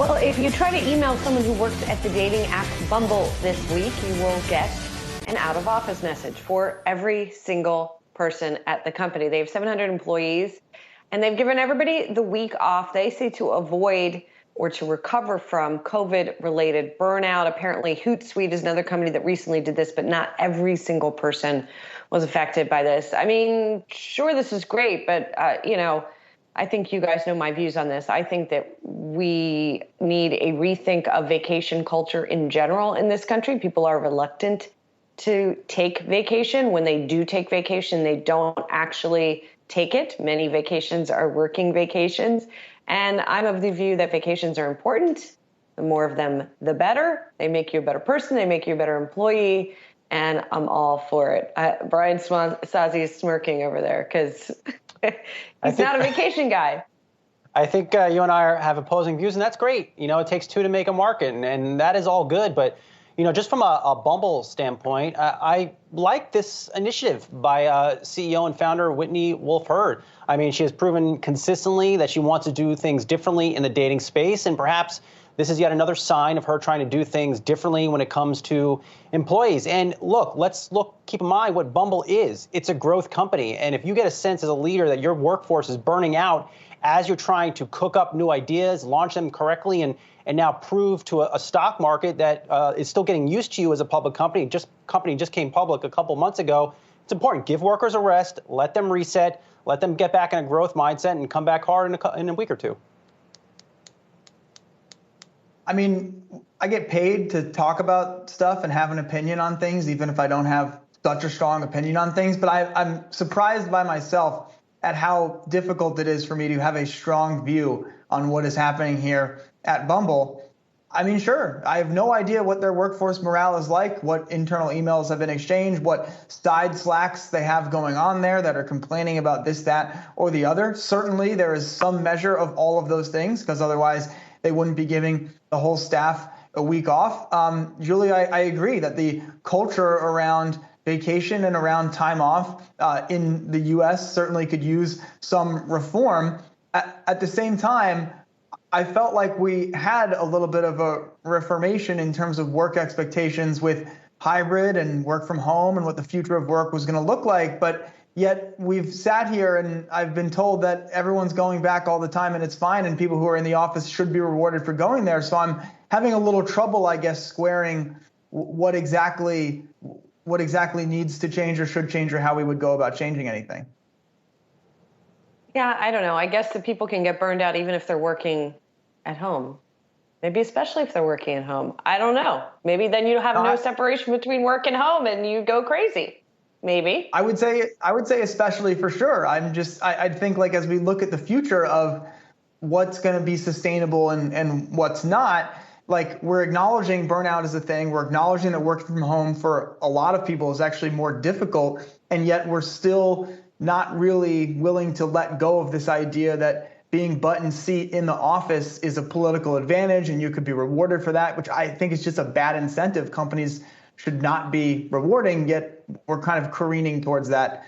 Well, if you try to email someone who works at the dating app Bumble this week, you will get an out-of-office message for every single person at the company. They have 700 employees, and they've given everybody the week off. They say to avoid or to recover from COVID-related burnout. Apparently, Hootsuite is another company that recently did this, but not every single person was affected by this. I mean, sure, this is great, but, I think you guys know my views on this. I think that we need a rethink of vacation culture in general in this country. People are reluctant to take vacation. When they do take vacation, they don't actually take it. Many vacations are working vacations. And I'm of the view that vacations are important. The more of them, the better. They make you a better person. They make you a better employee. And I'm all for it. Brian Sozzi is smirking over there because he's not a vacation guy. I think you and I have opposing views, and that's great. It takes two to make a market, and that is all good. But, just from a Bumble standpoint, I like this initiative by CEO and founder Whitney Wolfe Herd. I mean, she has proven consistently that she wants to do things differently in the dating space, and perhaps this is yet another sign of her trying to do things differently when it comes to employees. And keep in mind what Bumble is. It's a growth company. And if you get a sense as a leader that your workforce is burning out as you're trying to cook up new ideas, launch them correctly, and now prove to a stock market that is still getting used to you as a public company, just came public a couple months ago, it's important. Give workers a rest, let them reset, let them get back in a growth mindset and come back hard in a week or two. I mean, I get paid to talk about stuff and have an opinion on things, even if I don't have such a strong opinion on things. But I'm surprised by myself at how difficult it is for me to have a strong view on what is happening here at Bumble. I mean, sure, I have no idea what their workforce morale is like, what internal emails have been exchanged, what side slacks they have going on there that are complaining about this, that, or the other. Certainly, there is some measure of all of those things, because otherwise they wouldn't be giving the whole staff a week off. Julie, I agree that the culture around vacation and around time off in the U.S. certainly could use some reform. At the same time, I felt like we had a little bit of a reformation in terms of work expectations with hybrid and work from home and what the future of work was going to look like. But yet we've sat here and I've been told that everyone's going back all the time and it's fine, and people who are in the office should be rewarded for going there. So I'm having a little trouble, I guess, squaring what exactly needs to change or should change, or how we would go about changing anything. Yeah, I don't know. I guess that people can get burned out even if they're working at home. Maybe especially if they're working at home. I don't know. Maybe then you have no separation between work and home and you go crazy. Maybe. I would say especially, for sure. I think, like, as we look at the future of what's going to be sustainable and what's not, like, we're acknowledging burnout is a thing. We're acknowledging that working from home for a lot of people is actually more difficult. And yet we're still not really willing to let go of this idea that being butt and seat in the office is a political advantage and you could be rewarded for that, which I think is just a bad incentive. Companies should not be rewarding, yet we're kind of careening towards that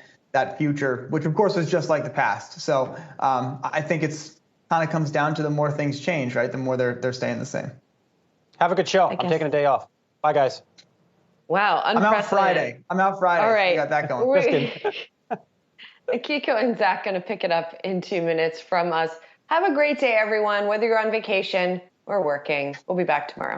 future, which of course was just like the past. So I think it's kind of comes down to the more things change, right? The more they're staying the same. Have a good show. I'm taking a day off. Bye, guys. Wow. I'm out Friday. All right. We got that going. Kiko and Zach going to pick it up in 2 minutes from us. Have a great day, everyone, whether you're on vacation or working. We'll be back tomorrow.